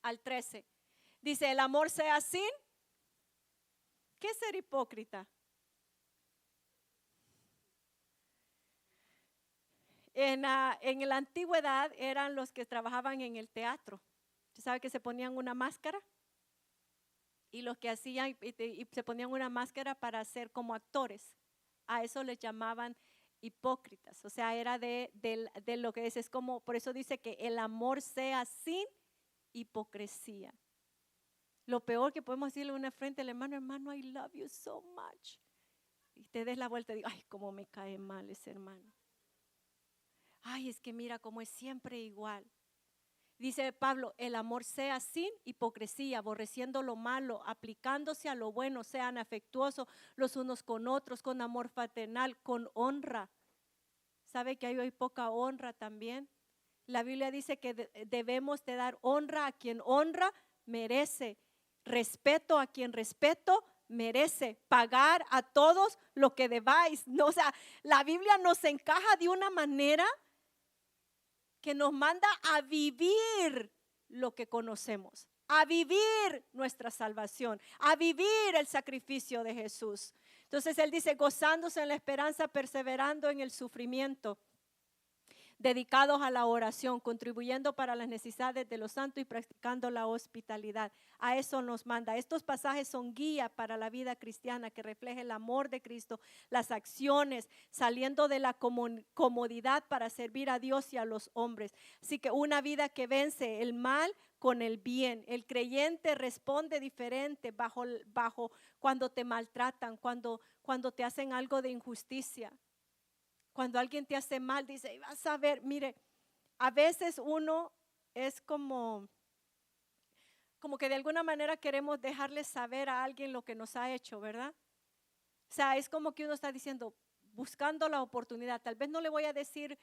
al 13. Dice, el amor sea sin. ¿Qué es ser hipócrita? En la antigüedad eran los que trabajaban en el teatro. ¿Usted sabe que se ponían una máscara? Y los que hacían, y se ponían una máscara para ser como actores. A eso les llamaban hipócritas. O sea, era de lo que es como, por eso dice que el amor sea sin hipocresía. Lo peor que podemos decirle una frente al hermano, hermano, I love you so much. Y te des la vuelta y digo, ay, cómo me cae mal ese hermano. Ay, es que mira cómo es siempre igual. Dice Pablo, el amor sea sin hipocresía, aborreciendo lo malo, aplicándose a lo bueno, sean afectuosos los unos con otros, con amor fraternal, con honra. ¿Sabe que hay poca honra también? La Biblia dice que debemos de dar honra a quien honra merece, respeto a quien respeto merece, pagar a todos lo que debáis. No, o sea, la Biblia nos encaja de una manera que nos manda a vivir lo que conocemos, a vivir nuestra salvación, a vivir el sacrificio de Jesús. Entonces él dice, gozándose en la esperanza, perseverando en el sufrimiento, dedicados a la oración, contribuyendo para las necesidades de los santos y practicando la hospitalidad. A eso nos manda. Estos pasajes son guía para la vida cristiana que refleja el amor de Cristo, las acciones, saliendo de la comodidad para servir a Dios y a los hombres. Así que una vida que vence el mal con el bien. El creyente responde diferente bajo cuando te maltratan, cuando te hacen algo de injusticia. Cuando alguien te hace mal, dice, vas a ver, mire, a veces uno es como que de alguna manera queremos dejarle saber a alguien lo que nos ha hecho, ¿verdad? O sea, es como que uno está diciendo, buscando la oportunidad. Tal vez no le voy a decir,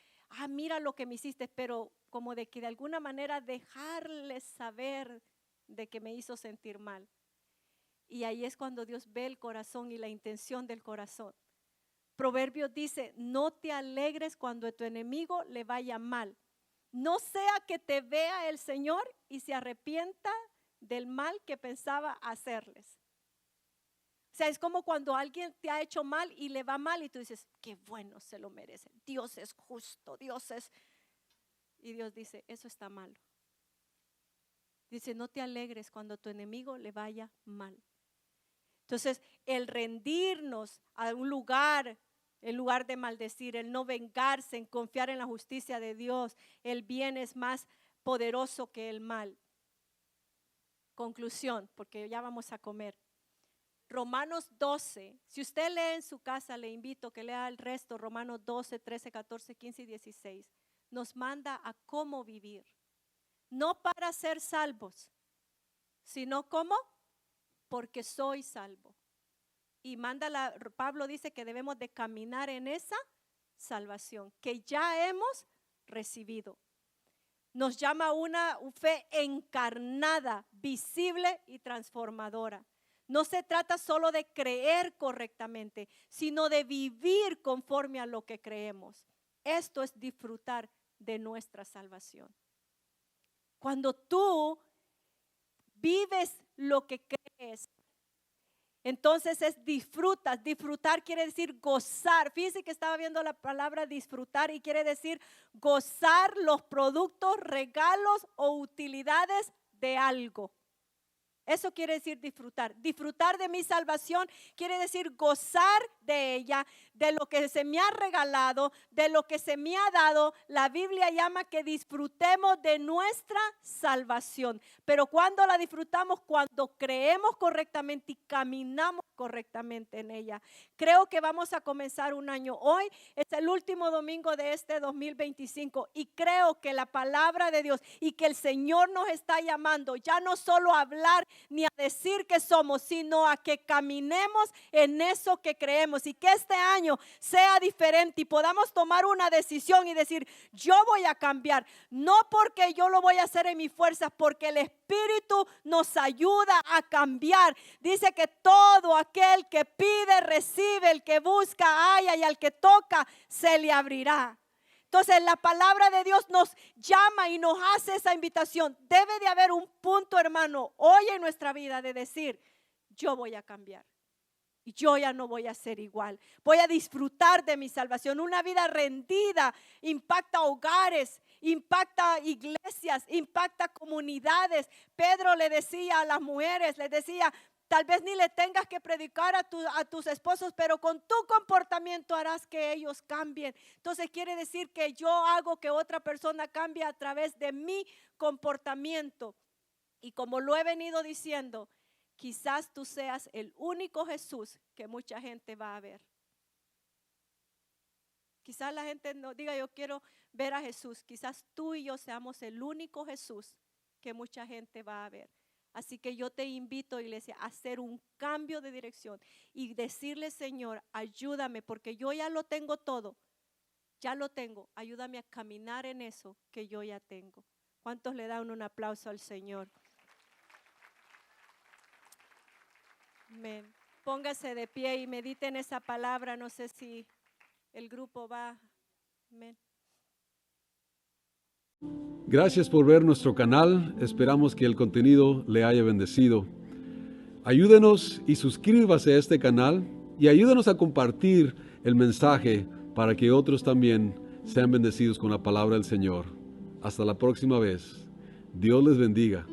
mira lo que me hiciste, pero como de que de alguna manera dejarle saber de que me hizo sentir mal. Y ahí es cuando Dios ve el corazón y la intención del corazón. Proverbios dice, no te alegres cuando a tu enemigo le vaya mal. No sea que te vea el Señor y se arrepienta del mal que pensaba hacerles. O sea, es como cuando alguien te ha hecho mal y le va mal y tú dices, qué bueno, se lo merece. Dios es justo, Dios es. Y Dios dice, eso está malo. Dice, no te alegres cuando a tu enemigo le vaya mal. Entonces, el rendirnos a un lugar, en lugar de maldecir, el no vengarse, en confiar en la justicia de Dios, el bien es más poderoso que el mal. Conclusión, porque ya vamos a comer. Romanos 12, si usted lee en su casa, le invito a que lea el resto, Romanos 12, 13, 14, 15 y 16, nos manda a cómo vivir, no para ser salvos, sino como porque soy salvo. Y Pablo dice que debemos de caminar en esa salvación que ya hemos recibido. Nos llama a una fe encarnada, visible y transformadora. No se trata solo de creer correctamente, sino de vivir conforme a lo que creemos. Esto es disfrutar de nuestra salvación. Cuando tú vives lo que crees, entonces es disfrutas. Disfrutar quiere decir gozar. Fíjense que estaba viendo la palabra disfrutar y quiere decir gozar los productos, regalos o utilidades de algo. Eso quiere decir disfrutar. Disfrutar de mi salvación quiere decir gozar de ella, de lo que se me ha regalado, de lo que se me ha dado. La Biblia llama que disfrutemos de nuestra salvación. Pero cuando la disfrutamos, cuando creemos correctamente y caminamos correctamente en ella. Creo que vamos a comenzar un año. Hoy es el último domingo de este 2025 y creo que la palabra de Dios y que el Señor nos está llamando ya no solo a hablar ni a decir que somos, sino a que caminemos en eso que creemos y que este año sea diferente y podamos tomar una decisión y decir, yo voy a cambiar, no porque yo lo voy a hacer en mis fuerzas, porque el Espíritu nos ayuda a cambiar. Dice que todo aquel que pide, recibe, el que busca, halla y al que toca, se le abrirá. Entonces la palabra de Dios nos llama y nos hace esa invitación. Debe de haber un punto, hermano, hoy en nuestra vida de decir, yo voy a cambiar. Y yo ya no voy a ser igual. Voy a disfrutar de mi salvación. Una vida rendida impacta hogares, impacta iglesias, impacta comunidades. Pedro le decía a las mujeres, les decía, tal vez ni le tengas que predicar a tus esposos, pero con tu comportamiento harás que ellos cambien. Entonces quiere decir que yo hago que otra persona cambie a través de mi comportamiento. Y como lo he venido diciendo, quizás tú seas el único Jesús que mucha gente va a ver. Quizás la gente no diga, yo quiero ver a Jesús. Quizás tú y yo seamos el único Jesús que mucha gente va a ver. Así que yo te invito, iglesia, a hacer un cambio de dirección y decirle, Señor, ayúdame, porque yo ya lo tengo todo. Ya lo tengo. Ayúdame a caminar en eso que yo ya tengo. ¿Cuántos le dan un aplauso al Señor? Amén. Póngase de pie y medite en esa palabra. No sé si el grupo va. Amén. Gracias por ver nuestro canal. Esperamos que el contenido le haya bendecido. Ayúdenos y suscríbase a este canal y ayúdenos a compartir el mensaje para que otros también sean bendecidos con la palabra del Señor. Hasta la próxima vez. Dios les bendiga.